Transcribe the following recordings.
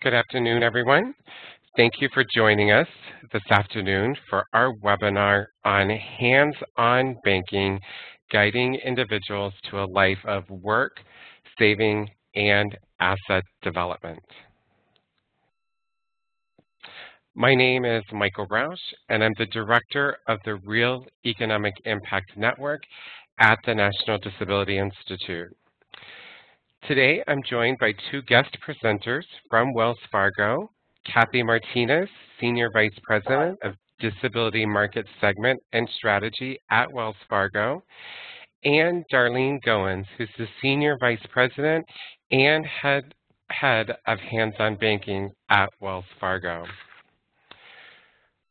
Good afternoon, everyone. Thank you for joining us this afternoon for our webinar on hands-on banking, guiding individuals to a life of work, saving, and asset development. My name is Michael Roush, and I'm the Director of the Real Economic Impact Network at the National Disability Institute. Today, I'm joined by two guest presenters from Wells Fargo, Kathy Martinez, Senior Vice President of Disability Market Segment and Strategy at Wells Fargo, and Darlene Goins, who's the Senior Vice President and Head of Hands-on Banking at Wells Fargo.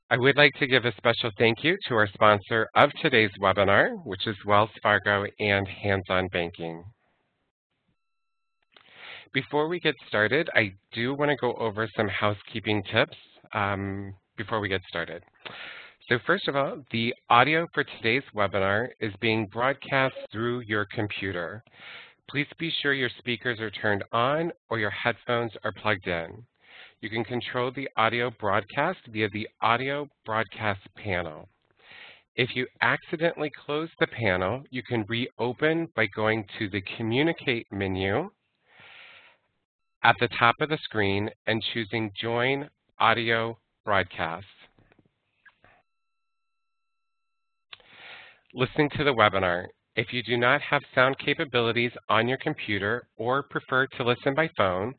I would like to give a special thank you to our sponsor of today's webinar, which is Wells Fargo and Hands-on Banking. Before we get started, I do want to go over some housekeeping tips before we get started. So first of all, the audio for today's webinar is being broadcast through your computer. Please be sure your speakers are turned on or your headphones are plugged in. You can control the audio broadcast via the audio broadcast panel. If you accidentally close the panel, you can reopen by going to the Communicate menu at the top of the screen and choosing Join Audio Broadcast. Listening to the webinar. If you do not have sound capabilities on your computer or prefer to listen by phone,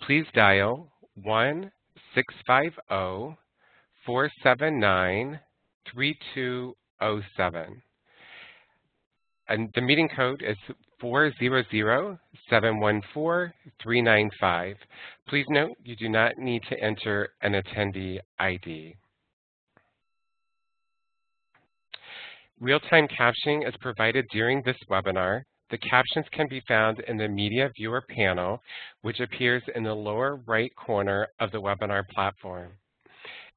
please dial 1-650-479-3207. And the meeting code is 400-714-395. Please note you do not need to enter an attendee ID. Real-time captioning is provided during this webinar. The captions can be found in the Media Viewer panel, which appears in the lower right corner of the webinar platform.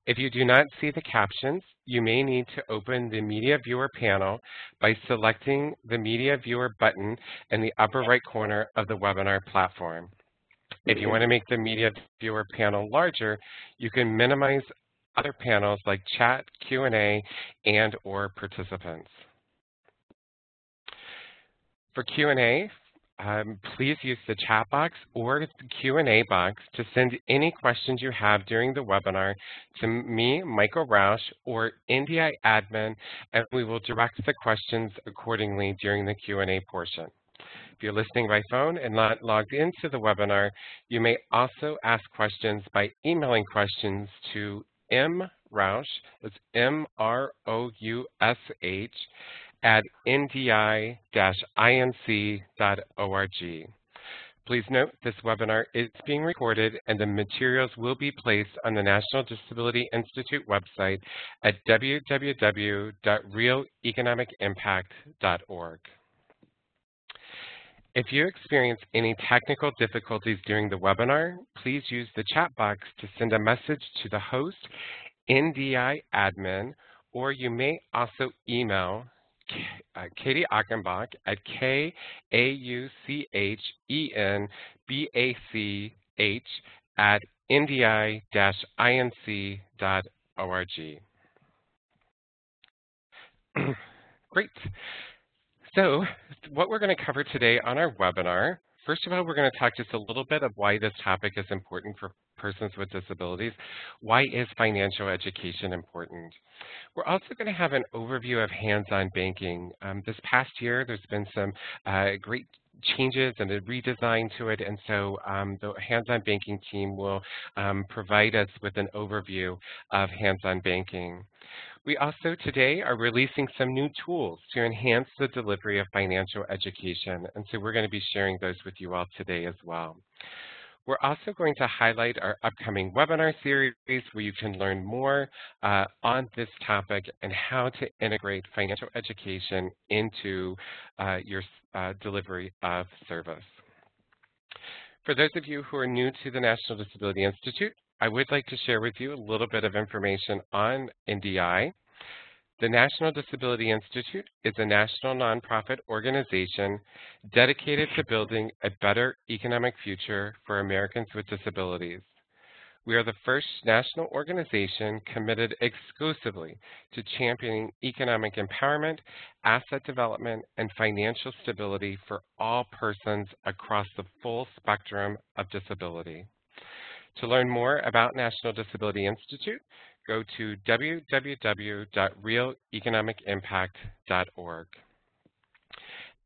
If you do not see the captions, you may need to open the Media Viewer panel by selecting the Media Viewer button in the upper right corner of the webinar platform. If you want to make the Media Viewer panel larger, you can minimize other panels like chat, Q&A, and/or participants. For Q&A, please use the chat box or the Q&A box to send any questions you have during the webinar to me, Michael Roush, or NDI admin, and we will direct the questions accordingly during the Q&A portion. If you're listening by phone and not logged into the webinar, you may also ask questions by emailing questions to mroush, that's M-R-O-U-S-H, at ndi-inc.org. Please note this webinar is being recorded and the materials will be placed on the National Disability Institute website at www.realeconomicimpact.org. If you experience any technical difficulties during the webinar, please use the chat box to send a message to the host, NDI admin, or you may also email Katie Achenbach at KAUCHENBACH at ndi-inc.org. Great. So what we're going to cover today on our webinar, first of all, we're going to talk just a little bit of why this topic is important for persons with disabilities. Why is financial education important? We're also going to have an overview of hands-on banking. This past year, there's been some great changes and a redesign to it, and so the hands-on banking team will provide us with an overview of hands-on banking. We also today are releasing some new tools to enhance the delivery of financial education, and so we're going to be sharing those with you all today as well. We're also going to highlight our upcoming webinar series where you can learn more on this topic and how to integrate financial education into your delivery of service. For those of you who are new to the National Disability Institute, I would like to share with you a little bit of information on NDI. The National Disability Institute is a national nonprofit organization dedicated to building a better economic future for Americans with disabilities. We are the first national organization committed exclusively to championing economic empowerment, asset development, and financial stability for all persons across the full spectrum of disability. To learn more about National Disability Institute, go to www.realeconomicimpact.org.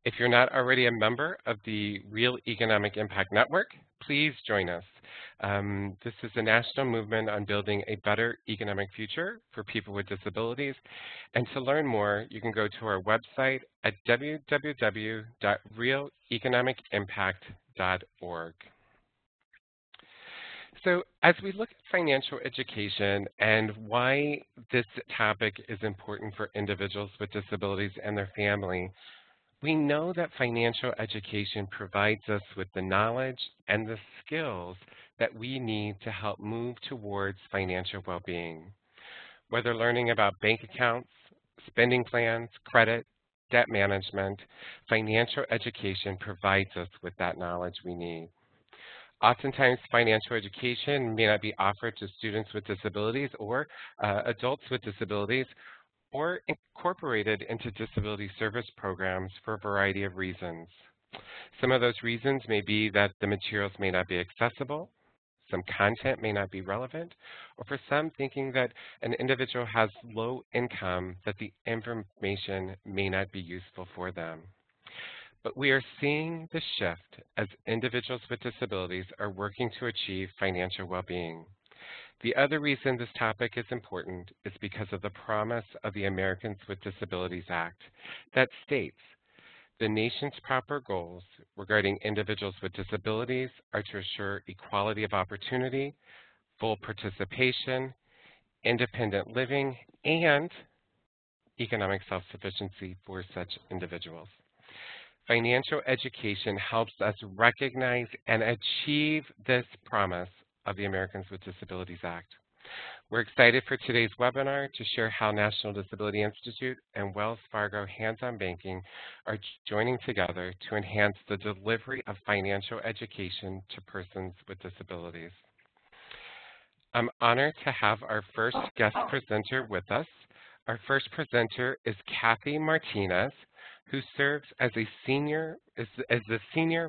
If you're not already a member of the Real Economic Impact Network, please join us. This is a national movement on building a better economic future for people with disabilities. And to learn more, you can go to our website at www.realeconomicimpact.org. So as we look at financial education and why this topic is important for individuals with disabilities and their family, we know that financial education provides us with the knowledge and the skills that we need to help move towards financial well-being. Whether learning about bank accounts, spending plans, credit, debt management, financial education provides us with that knowledge we need. Oftentimes, financial education may not be offered to students with disabilities or adults with disabilities, or incorporated into disability service programs for a variety of reasons. Some of those reasons may be that the materials may not be accessible, some content may not be relevant, or for some thinking that an individual has low income, that the information may not be useful for them. But we are seeing the shift as individuals with disabilities are working to achieve financial well-being. The other reason this topic is important is because of the promise of the Americans with Disabilities Act that states the nation's proper goals regarding individuals with disabilities are to assure equality of opportunity, full participation, independent living, and economic self-sufficiency for such individuals. Financial education helps us recognize and achieve this promise of the Americans with Disabilities Act. We're excited for today's webinar to share how National Disability Institute and Wells Fargo Hands-On Banking are joining together to enhance the delivery of financial education to persons with disabilities. I'm honored to have our first guest presenter with us. Our first presenter is Kathy Martinez, who serves as the Senior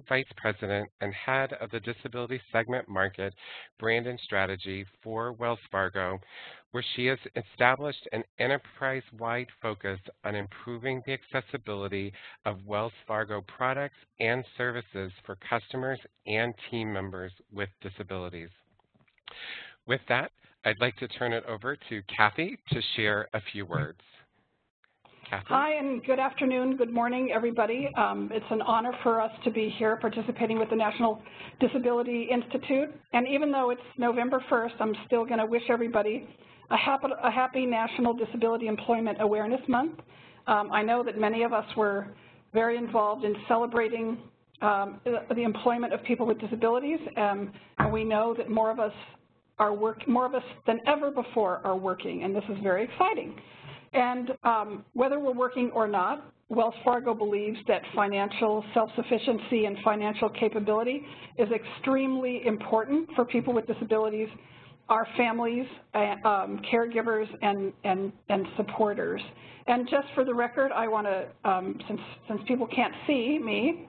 Vice President and Head of the Disability Segment Market Brand and Strategy for Wells Fargo, where she has established an enterprise-wide focus on improving the accessibility of Wells Fargo products and services for customers and team members with disabilities. With that, I'd like to turn it over to Kathy to share a few words. Kathy? Hi, and good afternoon, good morning, everybody. It's an honor for us to be here participating with the National Disability Institute. And even though it's November 1st, I'm still going to wish everybody a happy National Disability Employment Awareness Month. I know that many of us were very involved in celebrating the employment of people with disabilities, and we know that more of us than ever before are working, and this is very exciting. And whether we're working or not, Wells Fargo believes that financial self-sufficiency and financial capability is extremely important for people with disabilities, our families, caregivers, and supporters. And just for the record, I want to, since people can't see me,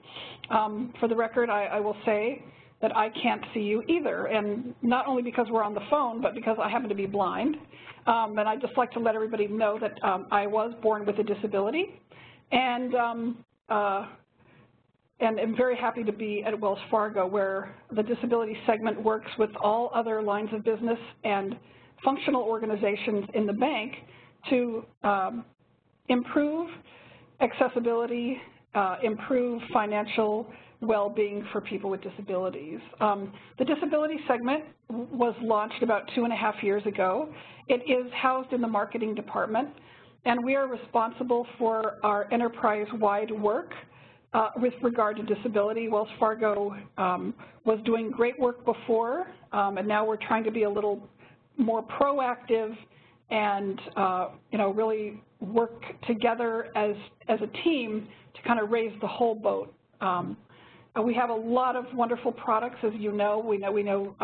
for the record, I will say that I can't see you either, and not only because we're on the phone, but because I happen to be blind. And I'd just like to let everybody know that I was born with a disability, and am very happy to be at Wells Fargo, where the disability segment works with all other lines of business and functional organizations in the bank to improve accessibility, improve financial well-being for people with disabilities. The disability segment was launched about 2.5 years ago. It is housed in the marketing department, and we are responsible for our enterprise-wide work with regard to disability. Wells Fargo was doing great work before, and now we're trying to be a little more proactive and really work together as a team to kind of raise the whole boat. We have a lot of wonderful products, as you know. We know.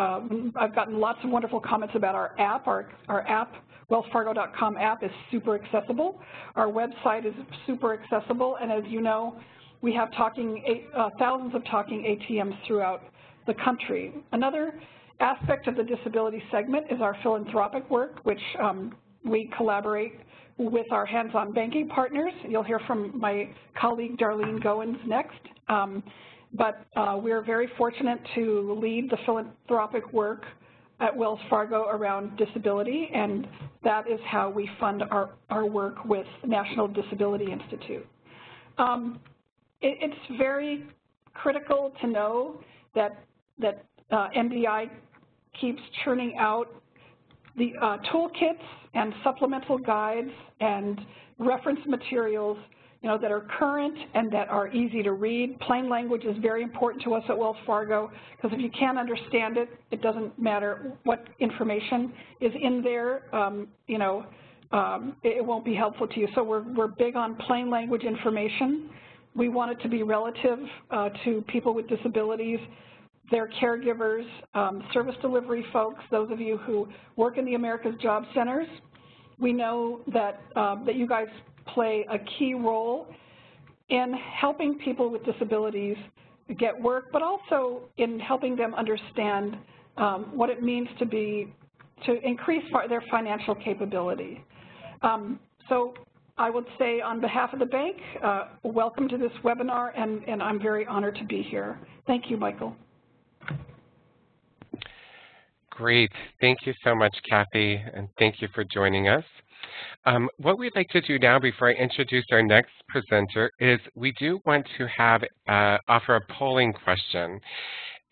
I've gotten lots of wonderful comments about our app. Our app, wellsfargo.com app, is super accessible. Our website is super accessible, and as you know, we have thousands of talking ATMs throughout the country. Another aspect of the disability segment is our philanthropic work, which we collaborate with our hands-on banking partners. You'll hear from my colleague Darlene Goins next. But we're very fortunate to lead the philanthropic work at Wells Fargo around disability, and that is how we fund our work with National Disability Institute. It's very critical to know that NDI keeps churning out the toolkits and supplemental guides and reference materials, that are current and that are easy to read. Plain language is very important to us at Wells Fargo, because if you can't understand it, it doesn't matter what information is in there, it won't be helpful to you. So we're big on plain language information. We want it to be relative to people with disabilities, their caregivers, service delivery folks, those of you who work in the America's Job Centers. We know that you guys play a key role in helping people with disabilities get work, but also in helping them understand what it means to increase their financial capability. So I would say on behalf of the bank, welcome to this webinar, and I'm very honored to be here. Thank you, Michael. Great. Thank you so much, Kathy, and thank you for joining us. What we'd like to do now, before I introduce our next presenter, is we do want to offer a polling question.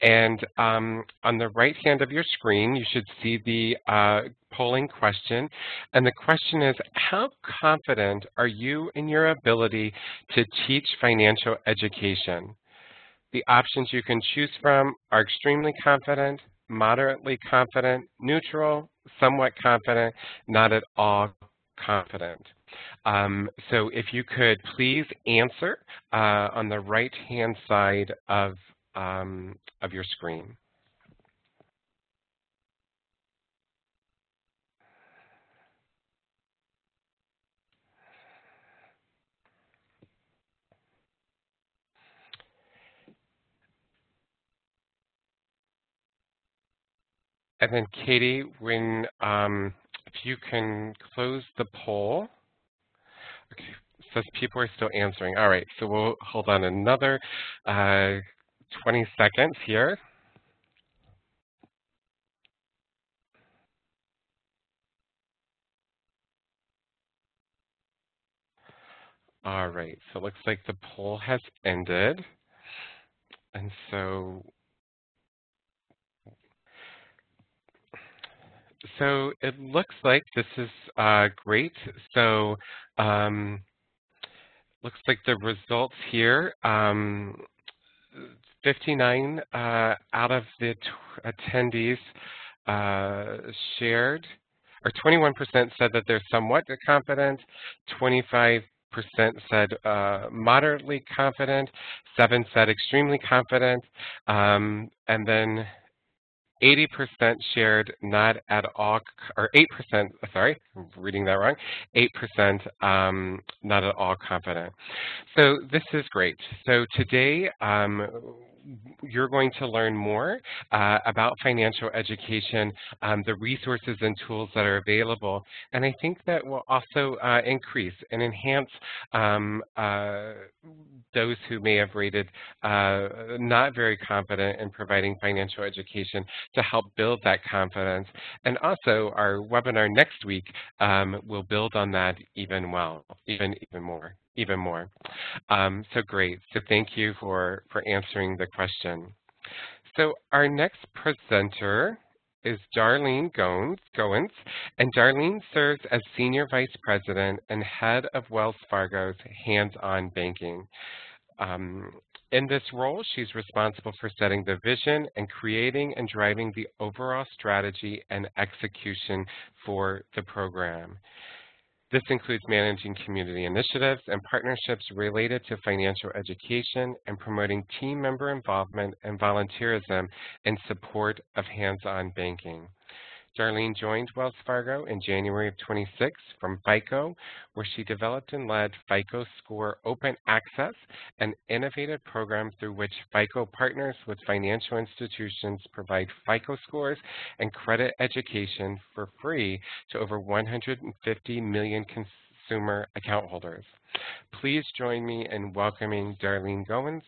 And on the right hand of your screen, you should see the polling question. And the question is, how confident are you in your ability to teach financial education? The options you can choose from are extremely confident, moderately confident, neutral, somewhat confident, not at all confident. So if you could please answer on the right-hand side of your screen. And then Katie, when if you can close the poll. Okay, says people are still answering. All right, so we'll hold on another 20 seconds here. All right, so it looks like the poll has ended. And so it looks like this is great. So looks like the results here, 59 out of the attendees shared, or 21% said that they're somewhat confident, 25% said moderately confident, 7 said extremely confident, and then 80% shared not at all, or 8%, sorry, I'm reading that wrong, 8% not at all confident. So this is great. So today, you're going to learn more about financial education, the resources and tools that are available, and I think that will also increase and enhance those who may have rated not very confident in providing financial education to help build that confidence. And also our webinar next week will build on that even more. So great. So thank you for answering the question. So our next presenter is Darlene Goins, and Darlene serves as Senior Vice President and Head of Wells Fargo's Hands-On Banking. In this role, she's responsible for setting the vision and creating and driving the overall strategy and execution for the program. This includes managing community initiatives and partnerships related to financial education and promoting team member involvement and volunteerism in support of hands-on banking. Darlene joined Wells Fargo in January of 26 from FICO, where she developed and led FICO Score Open Access, an innovative program through which FICO partners with financial institutions provide FICO scores and credit education for free to over 150 million consumer account holders. Please join me in welcoming Darlene Goins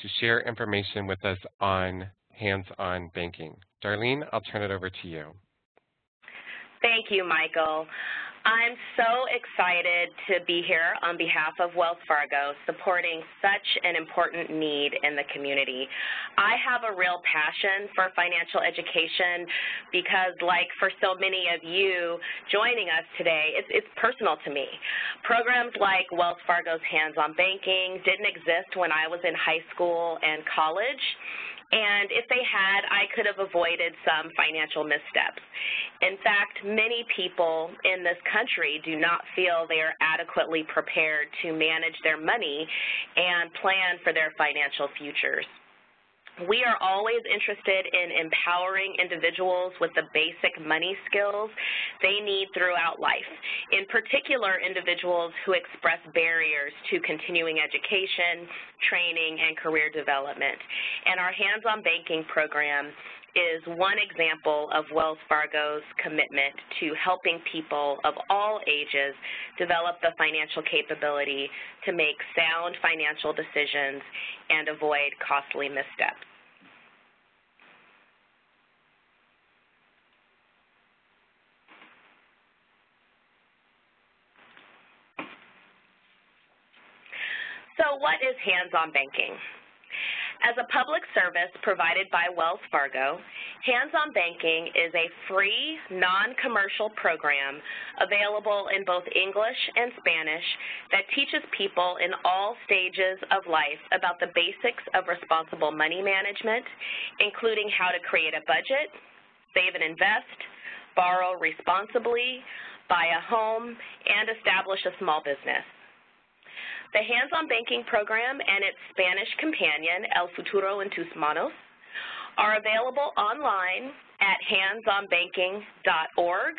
to share information with us on hands-on banking. Darlene, I'll turn it over to you. Thank you, Michael. I'm so excited to be here on behalf of Wells Fargo, supporting such an important need in the community. I have a real passion for financial education because, like for so many of you joining us today, it's personal to me. Programs like Wells Fargo's Hands-on Banking didn't exist when I was in high school and college. And if they had, I could have avoided some financial missteps. In fact, many people in this country do not feel they are adequately prepared to manage their money and plan for their financial futures. We are always interested in empowering individuals with the basic money skills they need throughout life, in particular individuals who express barriers to continuing education, training, and career development. And our hands-on banking program is one example of Wells Fargo's commitment to helping people of all ages develop the financial capability to make sound financial decisions and avoid costly missteps. So what is hands-on banking? As a public service provided by Wells Fargo, Hands-on Banking is a free, non-commercial program available in both English and Spanish that teaches people in all stages of life about the basics of responsible money management, including how to create a budget, save and invest, borrow responsibly, buy a home, and establish a small business. The Hands-on Banking program and its Spanish companion, El Futuro en tus Manos, are available online at handsonbanking.org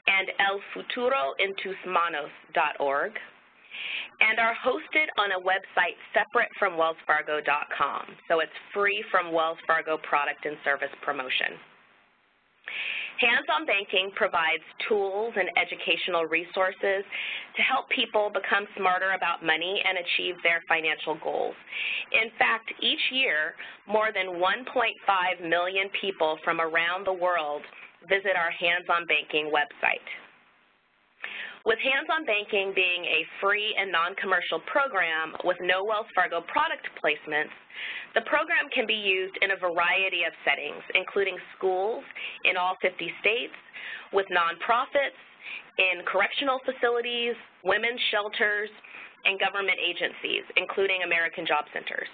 and elfuturoentusmanos.org, and are hosted on a website separate from wellsfargo.com, so it's free from Wells Fargo product and service promotion. Hands-on Banking provides tools and educational resources to help people become smarter about money and achieve their financial goals. In fact, each year, more than 1.5 million people from around the world visit our Hands-on Banking website. With Hands-on Banking being a free and non-commercial program with no Wells Fargo product placements, the program can be used in a variety of settings, including schools in all 50 states, with nonprofits, in correctional facilities, women's shelters, and government agencies, including American Job Centers.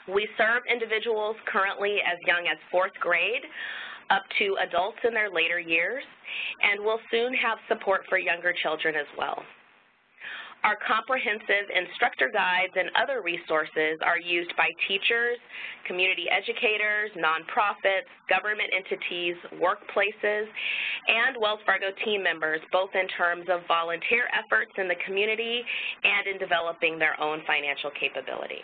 We serve individuals currently as young as 4th grade up to adults in their later years, and will soon have support for younger children as well. Our comprehensive instructor guides and other resources are used by teachers, community educators, nonprofits, government entities, workplaces, and Wells Fargo team members, both in terms of volunteer efforts in the community and in developing their own financial capability.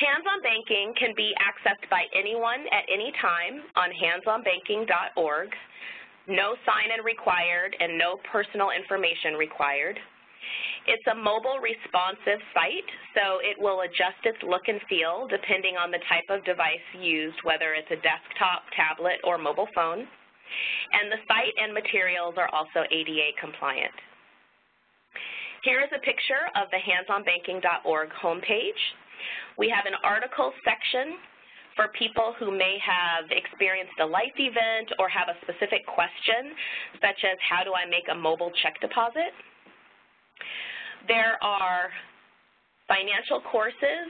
Hands-on Banking can be accessed by anyone at any time on handsonbanking.org. No sign-in required and no personal information required. It's a mobile responsive site, so it will adjust its look and feel depending on the type of device used, whether it's a desktop, tablet, or mobile phone. And the site and materials are also ADA compliant. Here is a picture of the handsonbanking.org homepage. We have an article section for people who may have experienced a life event or have a specific question, such as how do I make a mobile check deposit? There are financial courses,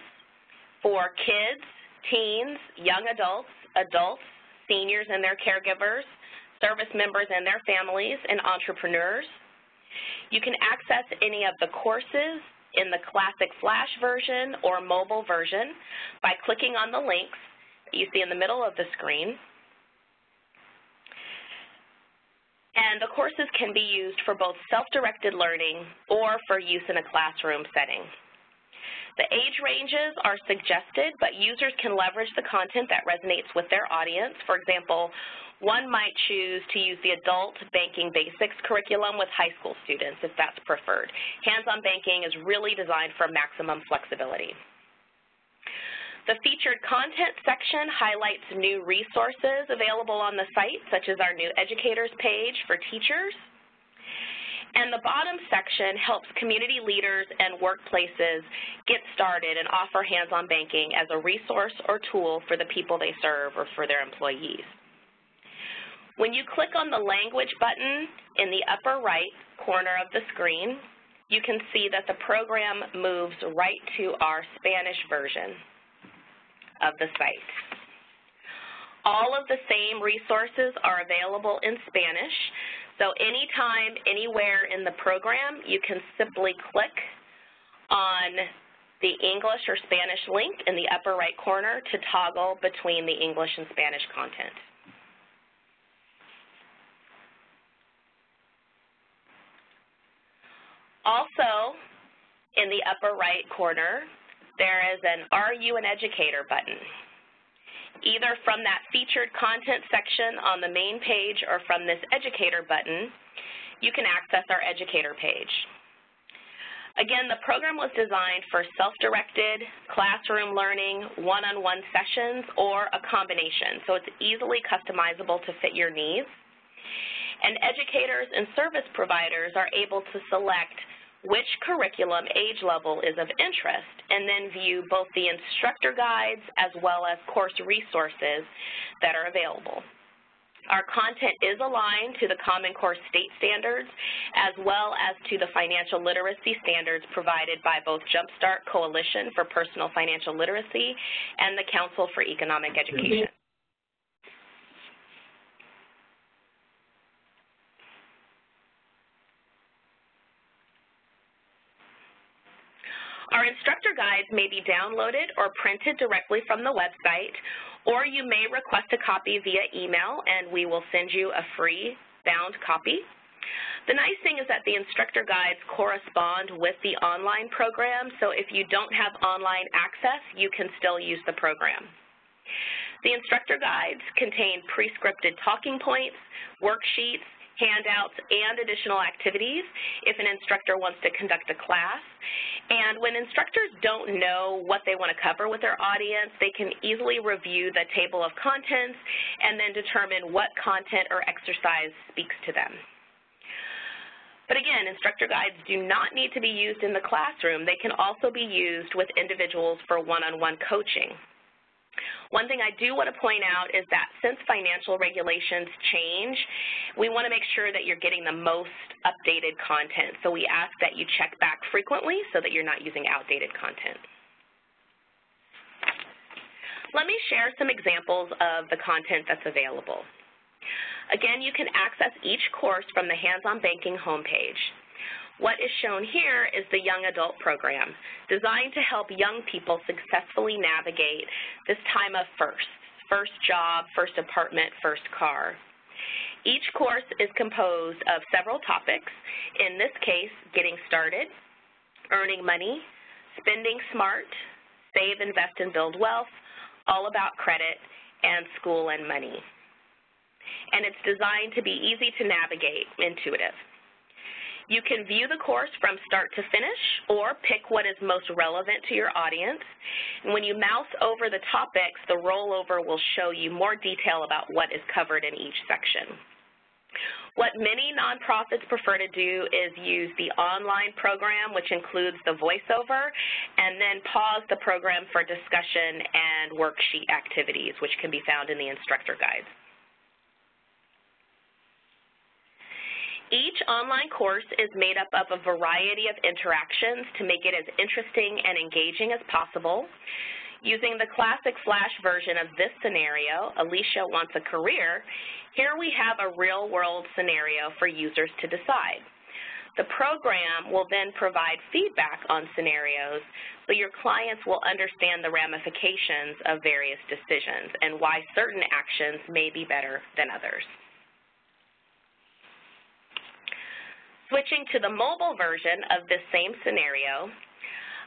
for kids, teens, young adults, seniors and their caregivers, service members and their families, and entrepreneurs. You can access any of the courses in the Classic Flash version or mobile version by clicking on the links that you see in the middle of the screen. And the courses can be used for both self-directed learning or for use in a classroom setting. The age ranges are suggested, but users can leverage the content that resonates with their audience. For example, one might choose to use the Adult Banking Basics curriculum with high school students if that's preferred. Hands-on banking is really designed for maximum flexibility. The featured content section highlights new resources available on the site, such as our new educators page for teachers. And the bottom section helps community leaders and workplaces get started and offer hands-on banking as a resource or tool for the people they serve or for their employees. When you click on the language button in the upper right corner of the screen, you can see that the program moves right to our Spanish version of the site. All of the same resources are available in Spanish, so anytime, anywhere in the program, you can simply click on the English or Spanish link in the upper right corner to toggle between the English and Spanish content. Also, in the upper right corner, there is an Are You an Educator button. Either from that featured content section on the main page or from this educator button, you can access our educator page. Again, the program was designed for self-directed, classroom learning, one-on-one sessions, or a combination, so it's easily customizable to fit your needs. And educators and service providers are able to select which curriculum age level is of interest, and then view both the instructor guides as well as course resources that are available. Our content is aligned to the Common Core state standards as well as to the financial literacy standards provided by both Jumpstart Coalition for Personal Financial Literacy and the Council for Economic Education. Our instructor guides may be downloaded or printed directly from the website, or you may request a copy via email and we will send you a free bound copy. The nice thing is that the instructor guides correspond with the online program, so if you don't have online access, you can still use the program. The instructor guides contain pre-scripted talking points, worksheets, handouts, and additional activities if an instructor wants to conduct a class. And when instructors don't know what they want to cover with their audience, they can easily review the table of contents and then determine what content or exercise speaks to them. But again, instructor guides do not need to be used in the classroom. They can also be used with individuals for one-on-one coaching. One thing I do want to point out is that since financial regulations change, we want to make sure that you're getting the most updated content. So we ask that you check back frequently so that you're not using outdated content. Let me share some examples of the content that's available. Again, you can access each course from the Hands-on Banking homepage. What is shown here is the Young Adult Program, designed to help young people successfully navigate this time of firsts: first job, first apartment, first car. Each course is composed of several topics, in this case, getting started, earning money, spending smart, save, invest, and build wealth, all about credit, and school and money. And it's designed to be easy to navigate, intuitive. You can view the course from start to finish or pick what is most relevant to your audience. And when you mouse over the topics, the rollover will show you more detail about what is covered in each section. What many nonprofits prefer to do is use the online program, which includes the voiceover, and then pause the program for discussion and worksheet activities, which can be found in the instructor guides. Each online course is made up of a variety of interactions to make it as interesting and engaging as possible. Using the classic Flash version of this scenario, Alicia wants a career, here we have a real-world scenario for users to decide. The program will then provide feedback on scenarios so your clients will understand the ramifications of various decisions and why certain actions may be better than others. Switching to the mobile version of this same scenario,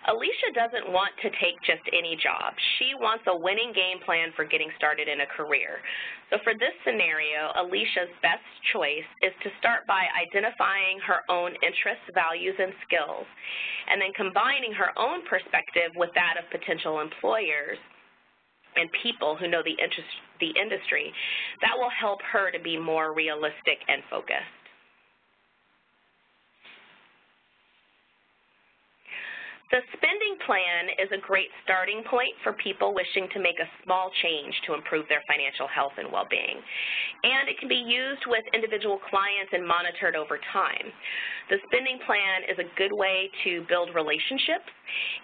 Alicia doesn't want to take just any job. She wants a winning game plan for getting started in a career. So for this scenario, Alicia's best choice is to start by identifying her own interests, values, and skills, and then combining her own perspective with that of potential employers and people who know the industry. That will help her to be more realistic and focused. The spending plan is a great starting point for people wishing to make a small change to improve their financial health and well-being. And it can be used with individual clients and monitored over time. The spending plan is a good way to build relationships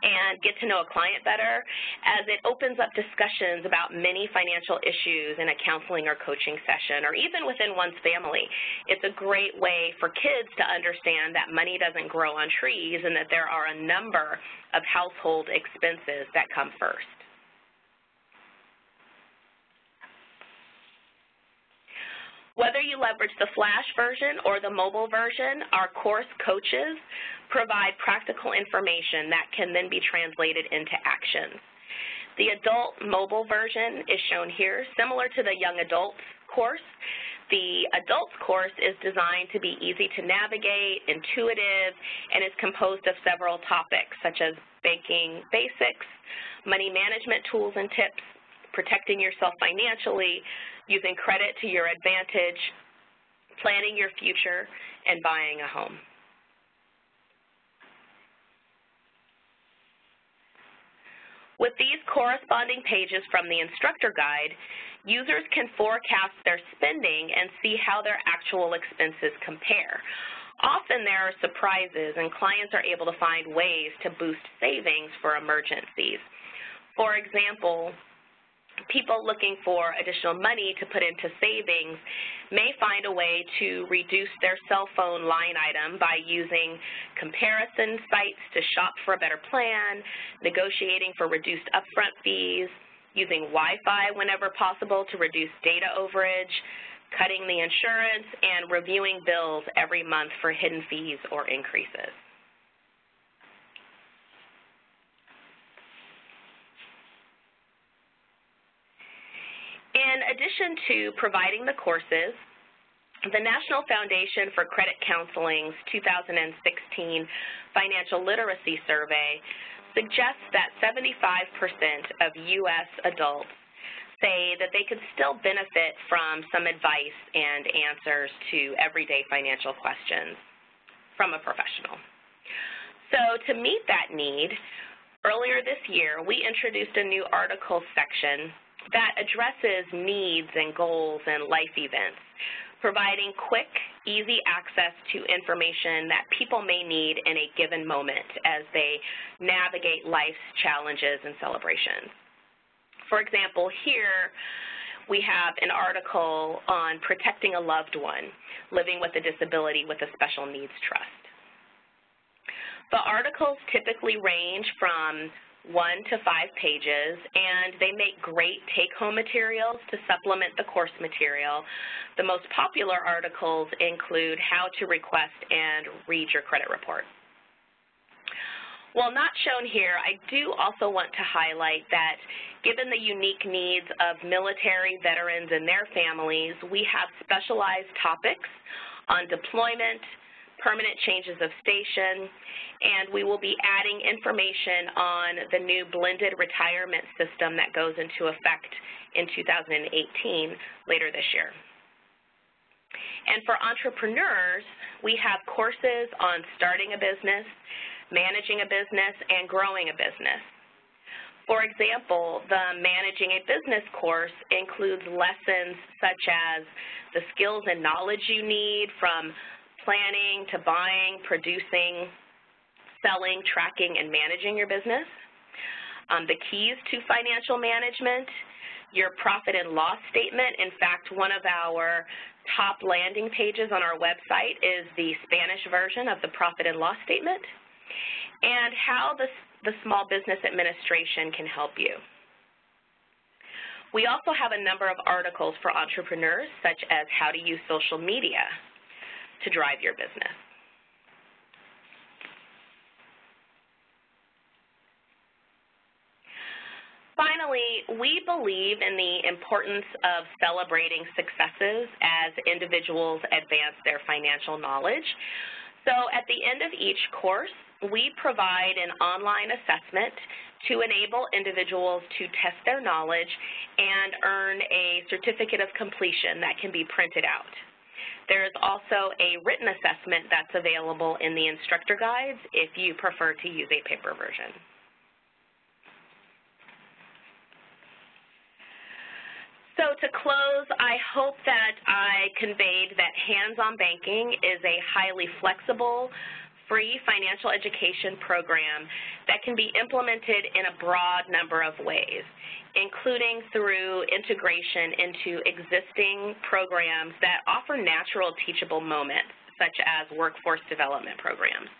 and get to know a client better, as it opens up discussions about many financial issues in a counseling or coaching session, or even within one's family. It's a great way for kids to understand that money doesn't grow on trees and that there are a number of household expenses that come first. Whether you leverage the Flash version or the mobile version, our course coaches provide practical information that can then be translated into actions. The adult mobile version is shown here, similar to the young adults course. The adults course is designed to be easy to navigate, intuitive, and is composed of several topics such as banking basics, money management tools and tips, protecting yourself financially, using credit to your advantage, planning your future, and buying a home. With these corresponding pages from the Instructor Guide, users can forecast their spending and see how their actual expenses compare. Often there are surprises, and clients are able to find ways to boost savings for emergencies. For example, people looking for additional money to put into savings may find a way to reduce their cell phone line item by using comparison sites to shop for a better plan, negotiating for reduced upfront fees, using Wi-Fi whenever possible to reduce data overage, cutting the insurance, and reviewing bills every month for hidden fees or increases. In addition to providing the courses, the National Foundation for Credit Counseling's 2016 Financial Literacy Survey suggests that 75% of U.S. adults say that they could still benefit from some advice and answers to everyday financial questions from a professional. So to meet that need, earlier this year we introduced a new article section that addresses needs and goals and life events, providing quick, easy access to information that people may need in a given moment as they navigate life's challenges and celebrations. For example, here we have an article on protecting a loved one living with a disability with a special needs trust. The articles typically range from 1 to 5 pages, and they make great take-home materials to supplement the course material. The most popular articles include how to request and read your credit report. While not shown here, I do also want to highlight that given the unique needs of military veterans and their families, we have specialized topics on deployment, permanent changes of station, and we will be adding information on the new blended retirement system that goes into effect in 2018 later this year. And for entrepreneurs, we have courses on starting a business, managing a business, and growing a business. For example, the Managing a Business course includes lessons such as the skills and knowledge you need from planning to buying, producing, selling, tracking, and managing your business. the keys to financial management, your profit and loss statement. In fact, one of our top landing pages on our website is the Spanish version of the profit and loss statement, and how the Small Business Administration can help you. We also have a number of articles for entrepreneurs, such as how to use social media to drive your business. Finally, we believe in the importance of celebrating successes as individuals advance their financial knowledge. So at the end of each course, we provide an online assessment to enable individuals to test their knowledge and earn a certificate of completion that can be printed out. There is also a written assessment that's available in the Instructor Guides if you prefer to use a paper version. So to close, I hope that I conveyed that hands-on banking is a highly flexible, free financial education program that can be implemented in a broad number of ways, including through integration into existing programs that offer natural teachable moments, such as workforce development programs.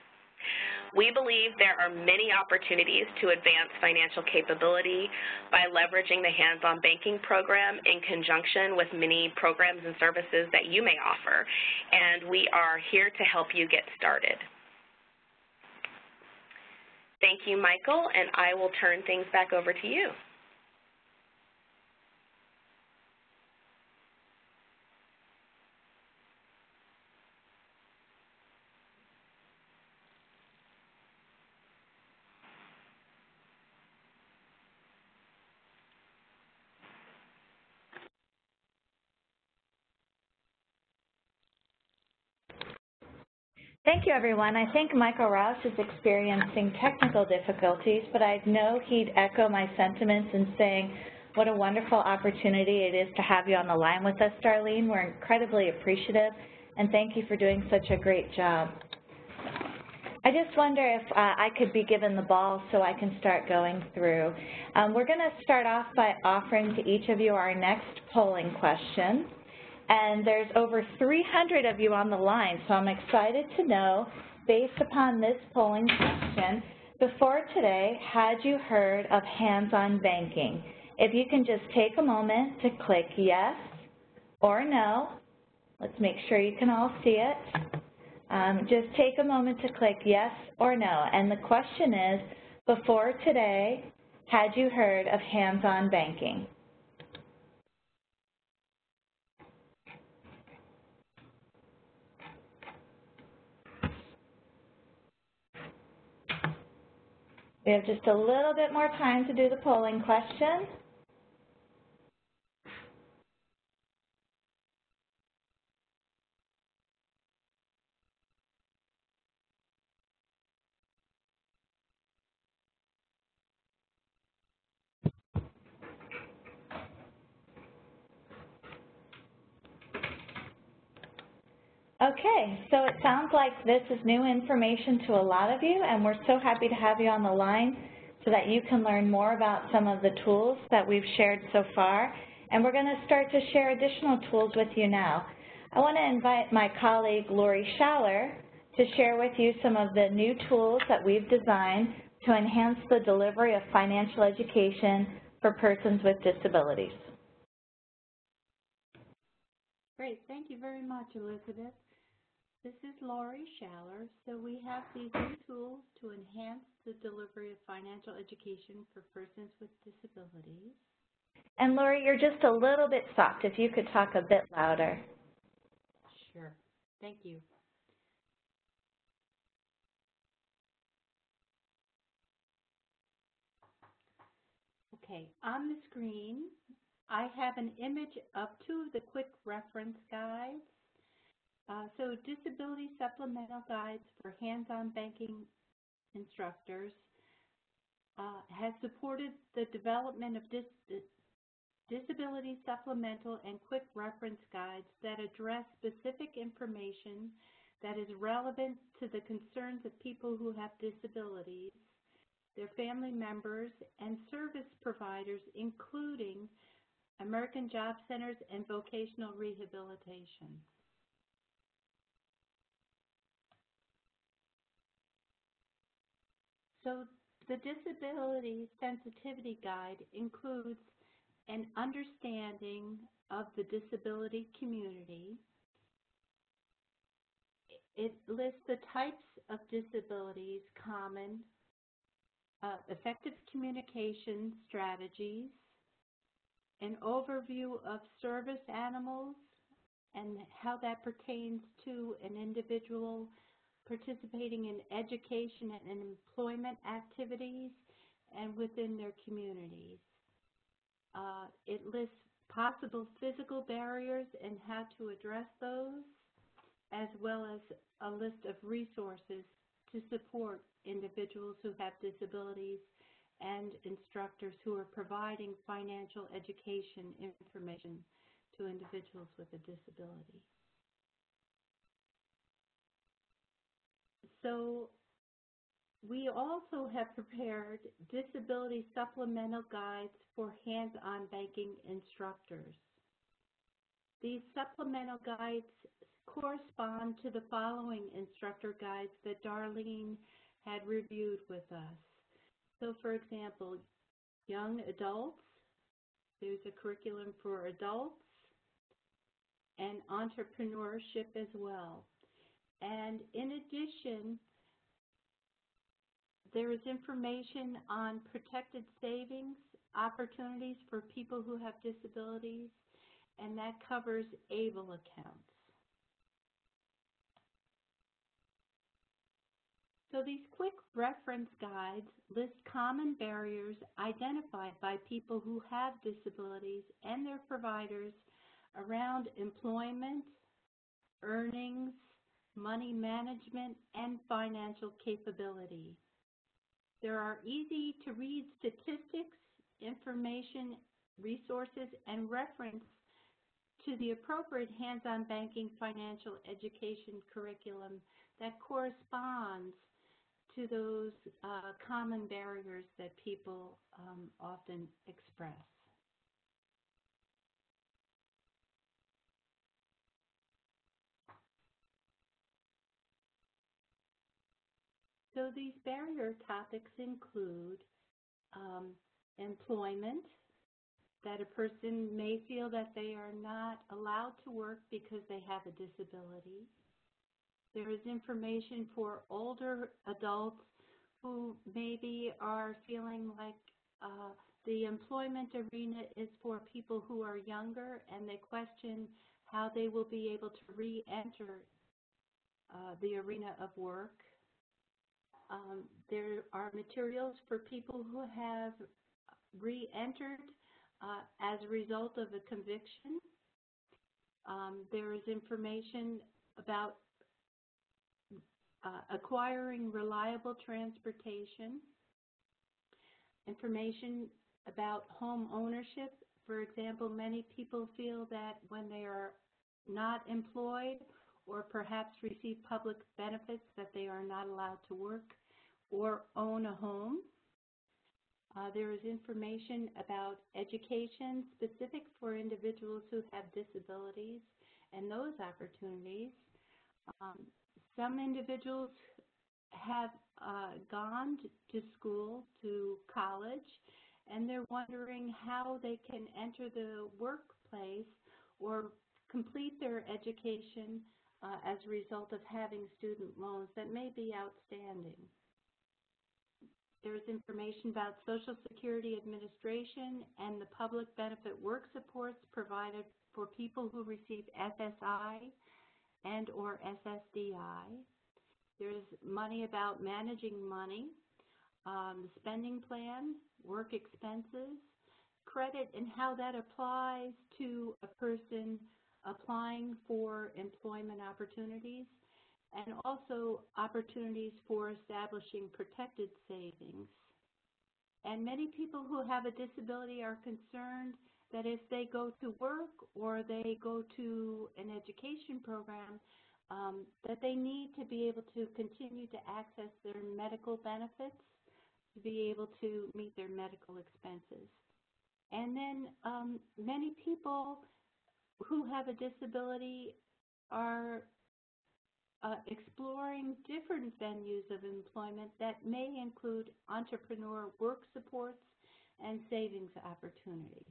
We believe there are many opportunities to advance financial capability by leveraging the hands-on banking program in conjunction with many programs and services that you may offer, and we are here to help you get started. Thank you, Michael, and I will turn things back over to you. Thank you, everyone. I think Michael Rouse is experiencing technical difficulties, but I know he'd echo my sentiments in saying what a wonderful opportunity it is to have you on the line with us, Darlene. We're incredibly appreciative, and thank you for doing such a great job. I just wonder if I could be given the ball so I can start going through. We're going to start off by offering to each of you our next polling question. And there's over 300 of you on the line, so I'm excited to know, based upon this polling question, before today, had you heard of hands-on banking? If you can just take a moment to click yes or no. Let's make sure you can all see it. Just take a moment to click yes or no. And the question is, before today, had you heard of hands-on banking? We have just a little bit more time to do the polling question. Okay, so it sounds like this is new information to a lot of you, and we're so happy to have you on the line so that you can learn more about some of the tools that we've shared so far. And we're going to start to share additional tools with you now. I want to invite my colleague, Laurie Schuyler, to share with you some of the new tools that we've designed to enhance the delivery of financial education for persons with disabilities. Great, thank you very much, Elizabeth. This is Laurie Schuyler. So we have these new tools to enhance the delivery of financial education for persons with disabilities. And Laurie, you're just a little bit soft. If you could talk a bit louder. Sure, thank you. Okay, on the screen, I have an image of two of the quick reference guides. So Disability Supplemental Guides for Hands-on Banking Instructors has supported the development of Disability Supplemental and Quick Reference Guides that address specific information that is relevant to the concerns of people who have disabilities. their family members, and service providers, including American Job Centers and vocational rehabilitation. So the Disability Sensitivity Guide includes an understanding of the disability community. It lists the types of disabilities common, effective communication strategies, an overview of service animals and how that pertains to an individual participating in education and employment activities and within their communities. It lists possible physical barriers and how to address those, as well as a list of resources to support individuals who have disabilities and instructors who are providing financial education information to individuals with a disability. So we also have prepared disability supplemental guides for hands-on banking instructors. These supplemental guides correspond to the following instructor guides that Darlene had reviewed with us. So for example, young adults, there's a curriculum for adults, and entrepreneurship as well. And in addition, there is information on protected savings opportunities for people who have disabilities, and that covers ABLE accounts. So these quick reference guides list common barriers identified by people who have disabilities and their providers around employment, earnings, money management, and financial capability. There are easy-to-read statistics, information, resources, and reference to the appropriate hands-on banking financial education curriculum that corresponds to those common barriers that people often express. So these barrier topics include employment, that a person may feel that they are not allowed to work because they have a disability. There is information for older adults who maybe are feeling like the employment arena is for people who are younger, and they question how they will be able to re-enter the arena of work. There are materials for people who have re-entered as a result of a conviction. There is information about acquiring reliable transportation, information about home ownership. For example, many people feel that when they are not employed or perhaps receive public benefits that they are not allowed to work or own a home. There is information about education specific for individuals who have disabilities and those opportunities. Some individuals have gone to school, to college, and they're wondering how they can enter the workplace or complete their education as a result of having student loans that may be outstanding. There's information about Social Security Administration and the public benefit work supports provided for people who receive SSI and or SSDI. There's money about managing money, the spending plan, work expenses, credit, and how that applies to a person applying for employment opportunities, and also opportunities for establishing protected savings. And many people who have a disability are concerned that if they go to work or they go to an education program, that they need to be able to continue to access their medical benefits to be able to meet their medical expenses. And then many people who have a disability are exploring different venues of employment that may include entrepreneur work supports and savings opportunities.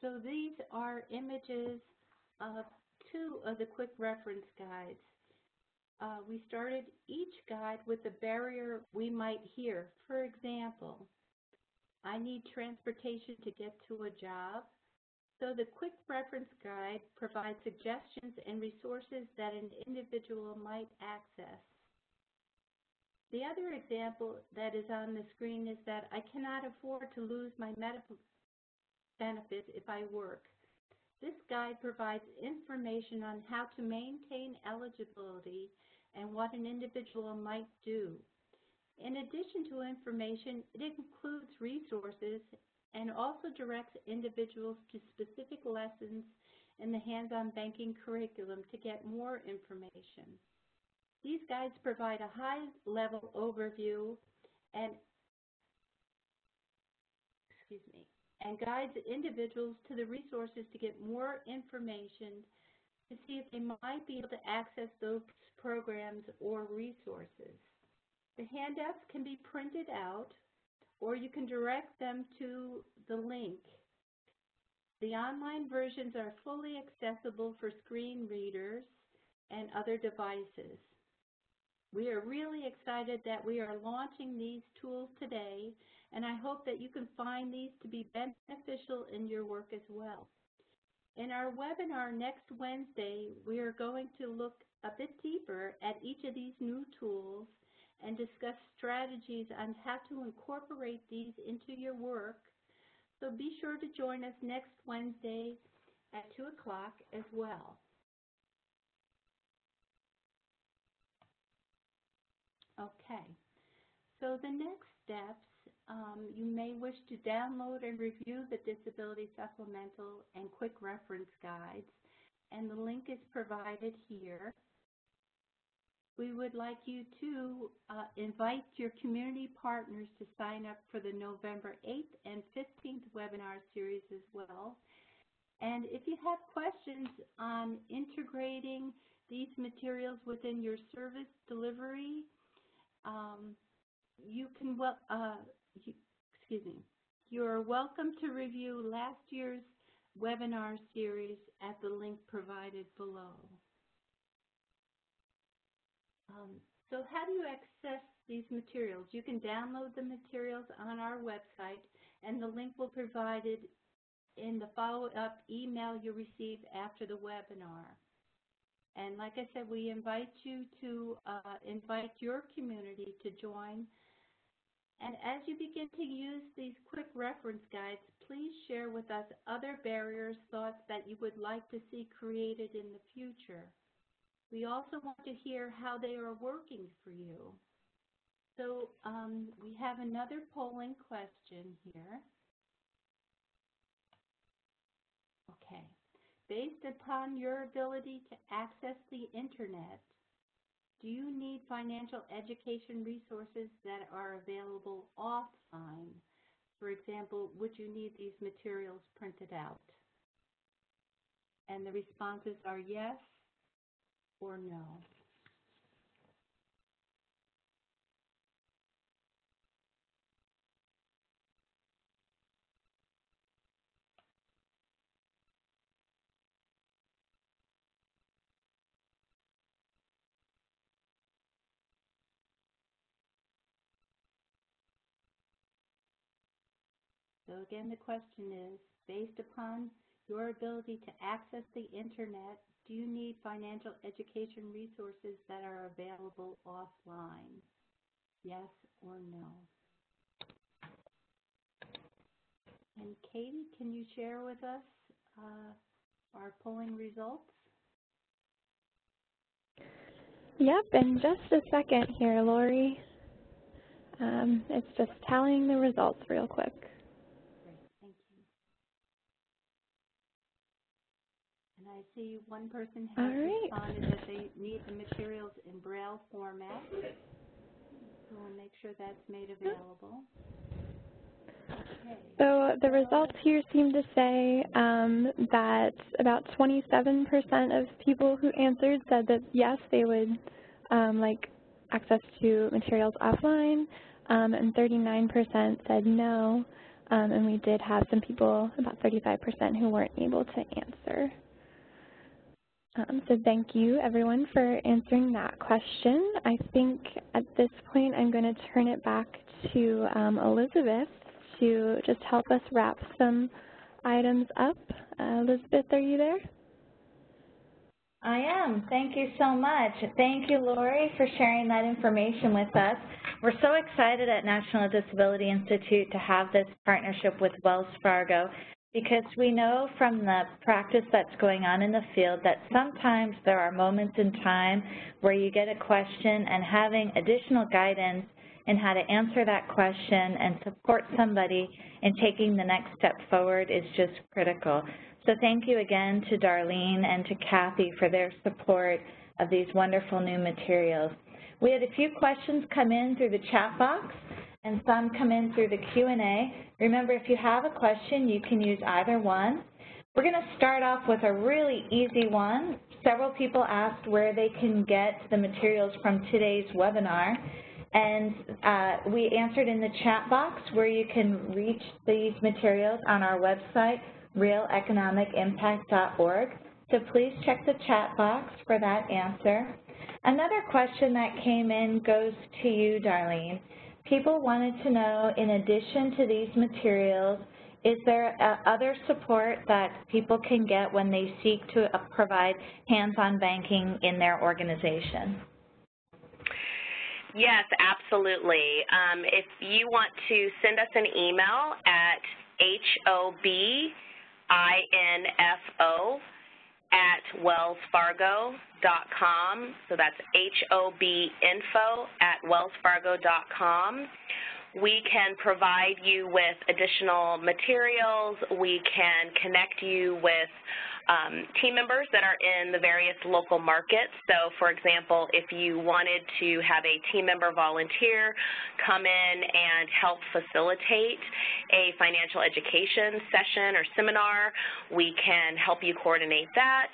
So these are images of two of the quick reference guides. We started each guide with the barrier we might hear. For example, I need transportation to get to a job. So the quick reference guide provides suggestions and resources that an individual might access. The other example that is on the screen is that I cannot afford to lose my medical benefits if I work. This guide provides information on how to maintain eligibility and what an individual might do. In addition to information, it includes resources and also directs individuals to specific lessons in the hands-on banking curriculum to get more information. These guides provide a high-level overview and guides individuals to the resources to get more information to see if they might be able to access those programs or resources. The handouts can be printed out, or you can direct them to the link. The online versions are fully accessible for screen readers and other devices. We are really excited that we are launching these tools today, and I hope that you can find these to be beneficial in your work as well. In our webinar next Wednesday, we are going to look a bit deeper at each of these new tools and discuss strategies on how to incorporate these into your work. So be sure to join us next Wednesday at 2 o'clock as well. Okay, so the next steps, you may wish to download and review the Disability Supplemental and Quick Reference Guides, and the link is provided here. We would like you to invite your community partners to sign up for the November 8th and 15th webinar series as well. And if you have questions on integrating these materials within your service delivery, you're welcome to review last year's webinar series at the link provided below. So how do you access these materials? You can download the materials on our website, and the link will be provided in the follow-up email you receive after the webinar. And like I said, we invite you to invite your community to join. And as you begin to use these quick reference guides, please share with us other barriers, thoughts that you would like to see created in the future. We also want to hear how they are working for you. So we have another polling question here. Okay. Based upon your ability to access the internet, do you need financial education resources that are available offline? For example, would you need these materials printed out? And the responses are yes or no. So again, the question is, based upon your ability to access the internet, do you need financial education resources that are available offline? Yes or no? And Katie, can you share with us our polling results? Yep, in just a second here, Laurie. It's just tallying the results real quick. Great, thank you. And I see one person has responded that they need the materials in Braille format. So we'll make sure that's made available. Okay. So the results here seem to say that about 27% of people who answered said that yes, they would like access to materials offline, and 39% said no, and we did have some people, about 35%, who weren't able to answer. So thank you, everyone, for answering that question. I think at this point I'm going to turn it back to Elizabeth to just help us wrap some items up. Elizabeth, are you there? I am. Thank you so much. Thank you, Laurie, for sharing that information with us. We're so excited at National Disability Institute to have this partnership with Wells Fargo, because we know from the practice that's going on in the field that sometimes there are moments in time where you get a question, and having additional guidance in how to answer that question and support somebody in taking the next step forward is just critical. So thank you again to Darlene and to Kathy for their support of these wonderful new materials. We had a few questions come in through the chat box and some come in through the Q&A. Remember, if you have a question, you can use either one. We're going to start off with a really easy one. Several people asked where they can get the materials from today's webinar. And we answered in the chat box where you can reach these materials on our website, realeconomicimpact.org. So please check the chat box for that answer. Another question that came in goes to you, Darlene. People wanted to know, in addition to these materials, is there other support that people can get when they seek to provide hands-on banking in their organization? Yes, absolutely. If you want to send us an email at hobinfo@wellsfargo.com, so that's hobinfo@wellsfargo.com. We can provide you with additional materials. We can connect you with team members that are in the various local markets. So, for example, if you wanted to have a team member volunteer come in and help facilitate a financial education session or seminar, we can help you coordinate that.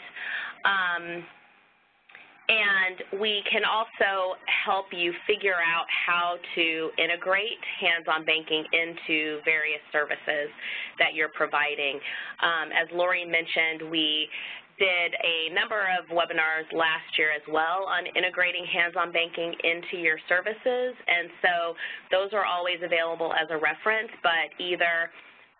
And we can also help you figure out how to integrate hands-on banking into various services that you're providing. As Laurie mentioned, we did a number of webinars last year as well on integrating hands-on banking into your services, and so those are always available as a reference, but either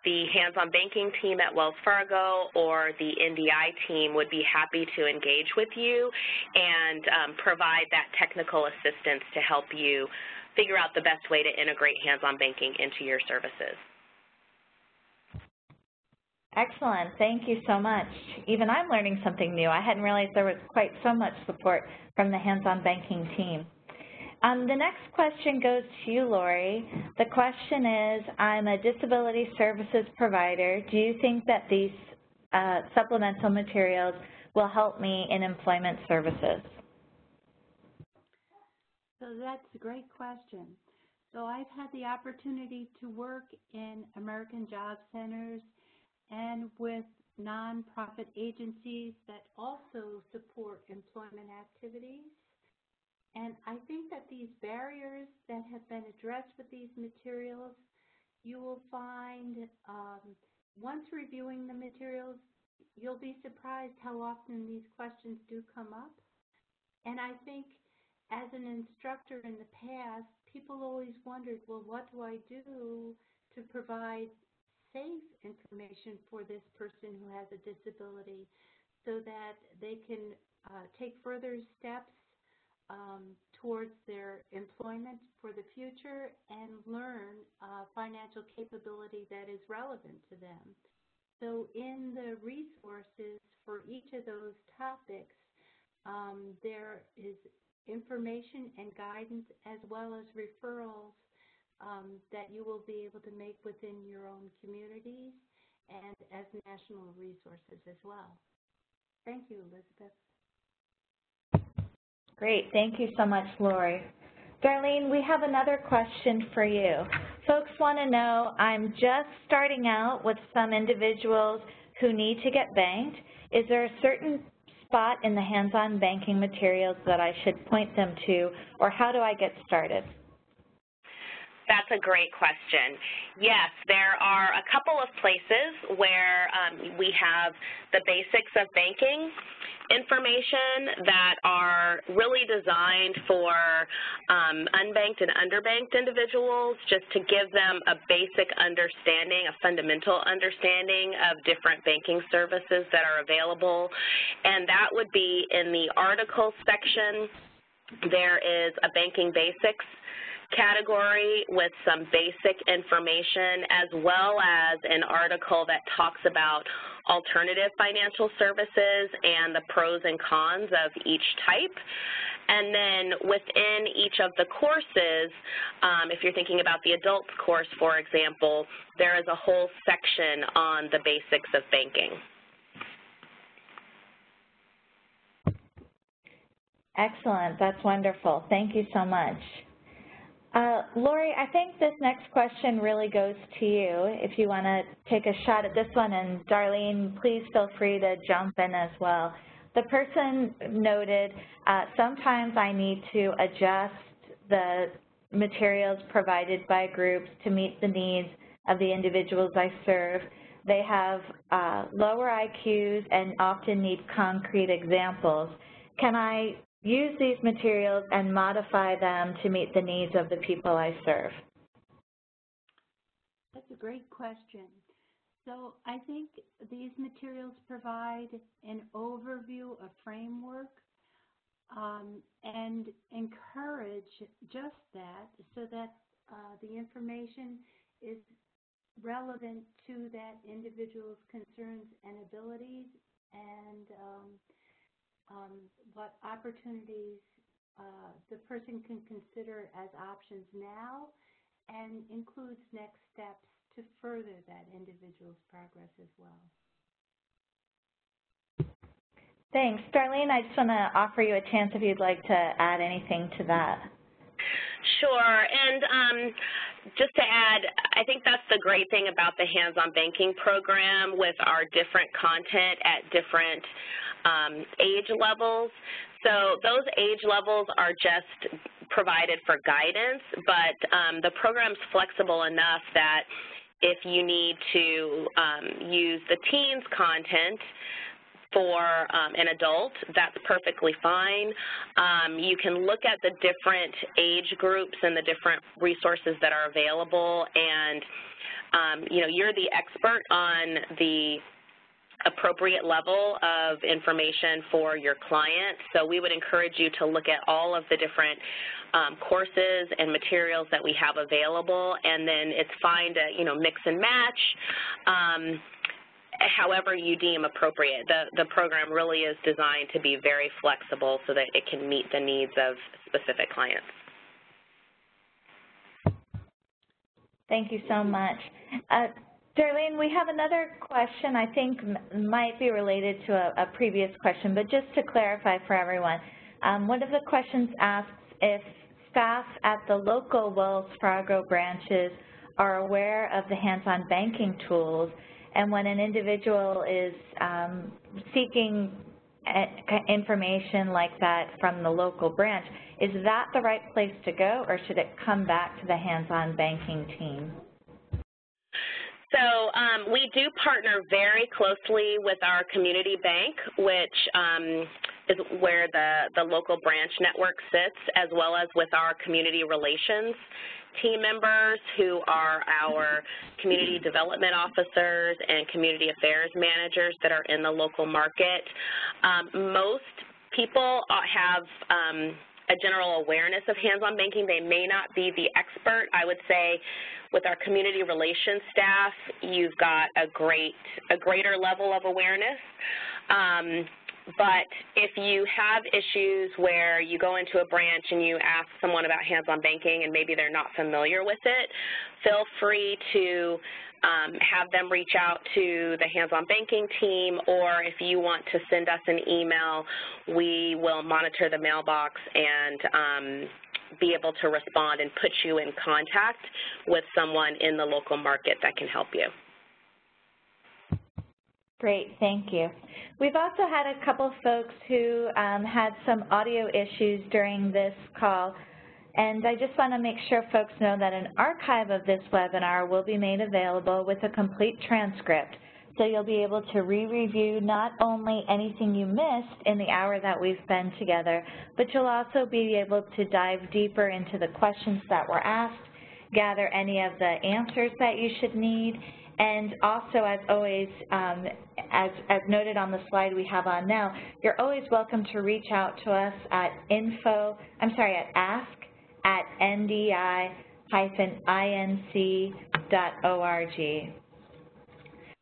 the hands-on banking team at Wells Fargo or the NDI team would be happy to engage with you and provide that technical assistance to help you figure out the best way to integrate hands-on banking into your services. Excellent. Thank you so much. Even I'm learning something new. I hadn't realized there was quite so much support from the hands-on banking team. The next question goes to you, Laurie. The question is, I'm a disability services provider. Do you think that these supplemental materials will help me in employment services? So that's a great question. So I've had the opportunity to work in American Job Centers and with nonprofit agencies that also support employment activities. And I think that these barriers that have been addressed with these materials, you will find once reviewing the materials, you'll be surprised how often these questions do come up. And I think as an instructor in the past, people always wondered, well, what do I do to provide safe information for this person who has a disability so that they can take further steps towards their employment for the future and learn financial capability that is relevant to them. So in the resources for each of those topics, there is information and guidance as well as referrals that you will be able to make within your own communities and as national resources as well. Thank you, Elizabeth. Great. Thank you so much, Laurie. Darlene, we have another question for you. Folks want to know, I'm just starting out with some individuals who need to get banked. Is there a certain spot in the hands-on banking materials that I should point them to, or how do I get started? That's a great question. Yes, there are a couple of places where we have the basics of banking information that are really designed for unbanked and underbanked individuals, just to give them a basic understanding, a fundamental understanding of different banking services that are available. And that would be in the articles section. There is a banking basics category with some basic information, as well as an article that talks about alternative financial services and the pros and cons of each type. And then within each of the courses, if you're thinking about the adults course, for example, there is a whole section on the basics of banking. Excellent. That's wonderful. Thank you so much. Laurie, I think this next question really goes to you, if you want to take a shot at this one, and Darlene, please feel free to jump in as well. The person noted, sometimes I need to adjust the materials provided by groups to meet the needs of the individuals I serve. They have lower IQs and often need concrete examples. Can I use these materials and modify them to meet the needs of the people I serve? That's a great question. So I think these materials provide an overview, a framework, and encourage just that, so that the information is relevant to that individual's concerns and abilities, and what opportunities the person can consider as options now, and includes next steps to further that individual's progress as well. Thanks. Darlene, I just want to offer you a chance if you'd like to add anything to that. Sure, and just to add, I think that's the great thing about the hands-on banking program with our different content at different age levels. So those age levels are just provided for guidance, but the program's flexible enough that if you need to use the teens content for an adult, that's perfectly fine. You can look at the different age groups and the different resources that are available, and you know, you're the expert on the appropriate level of information for your client. So we would encourage you to look at all of the different courses and materials that we have available, and then it's fine to, you know, mix and match however you deem appropriate. The program really is designed to be very flexible so that it can meet the needs of specific clients. Thank you so much. Darlene, we have another question I think might be related to a previous question, but just to clarify for everyone. One of the questions asks if staff at the local Wells Fargo branches are aware of the hands-on banking tools, and when an individual is seeking information like that from the local branch, is that the right place to go, or should it come back to the hands-on banking team? So we do partner very closely with our community bank, which is where the local branch network sits, as well as with our community relations team members, who are our community development officers and community affairs managers that are in the local market. Most people have a general awareness of hands-on banking. They may not be the expert. I would say with our community relations staff, you've got a greater level of awareness. But if you have issues where you go into a branch and you ask someone about hands-on banking and maybe they're not familiar with it, feel free to have them reach out to the hands-on banking team, or if you want to send us an email, we will monitor the mailbox and be able to respond and put you in contact with someone in the local market that can help you. Great, thank you. We've also had a couple folks who had some audio issues during this call, and I just want to make sure folks know that an archive of this webinar will be made available with a complete transcript. So you'll be able to re-review not only anything you missed in the hour that we've been together, but you'll also be able to dive deeper into the questions that were asked, gather any of the answers that you should need, and also, as always, as noted on the slide we have on now, you're always welcome to reach out to us at ask@ndi-inc.org.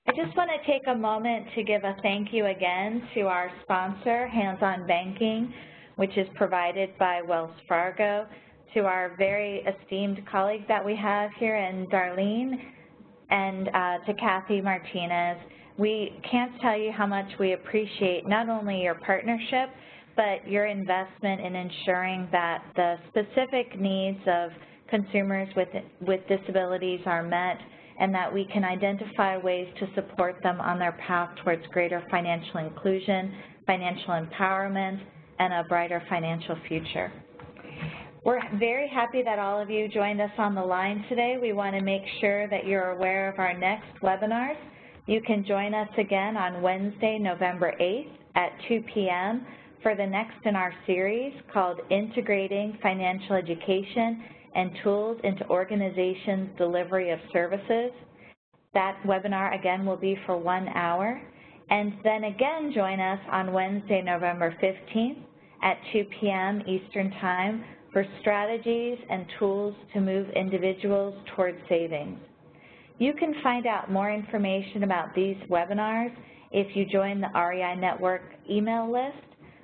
I just want to take a moment to give a thank you again to our sponsor, Hands-On Banking, which is provided by Wells Fargo, to our very esteemed colleague that we have here, and Darlene, and to Kathy Martinez. We can't tell you how much we appreciate not only your partnership, but your investment in ensuring that the specific needs of consumers with disabilities are met, and that we can identify ways to support them on their path towards greater financial inclusion, financial empowerment, and a brighter financial future. We're very happy that all of you joined us on the line today. We want to make sure that you're aware of our next webinars. You can join us again on Wednesday, November 8th at 2 p.m. for the next in our series called Integrating Financial Education and Tools into Organizations' Delivery of Services. That webinar, again, will be for 1 hour. And then again, join us on Wednesday, November 15th at 2 p.m. Eastern Time for strategies and tools to move individuals towards savings. You can find out more information about these webinars if you join the REI Network email list.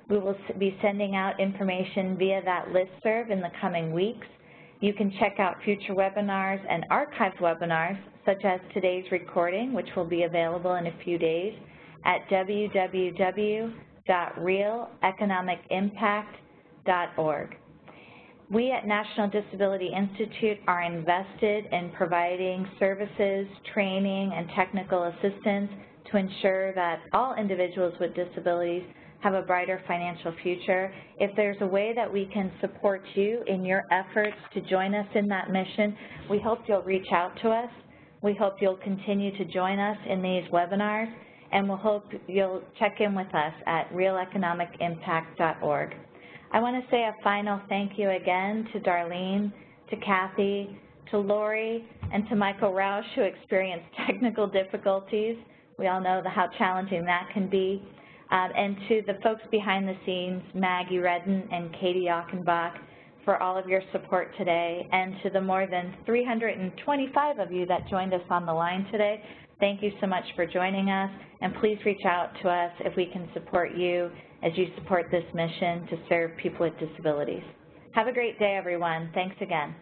We will be sending out information via that listserv in the coming weeks. You can check out future webinars and archived webinars, such as today's recording, which will be available in a few days, at www.realeconomicimpact.org. We at National Disability Institute are invested in providing services, training, and technical assistance to ensure that all individuals with disabilities have a brighter financial future. If there's a way that we can support you in your efforts to join us in that mission, we hope you'll reach out to us. We hope you'll continue to join us in these webinars, and we'll hope you'll check in with us at realeconomicimpact.org. I want to say a final thank you again to Darlene, to Kathy, to Laurie, and to Michael Roush, who experienced technical difficulties. We all know how challenging that can be. And to the folks behind the scenes, Maggie Redden and Katie Achenbach, for all of your support today, and to the more than 325 of you that joined us on the line today, thank you so much for joining us, and please reach out to us if we can support you as you support this mission to serve people with disabilities. Have a great day, everyone. Thanks again.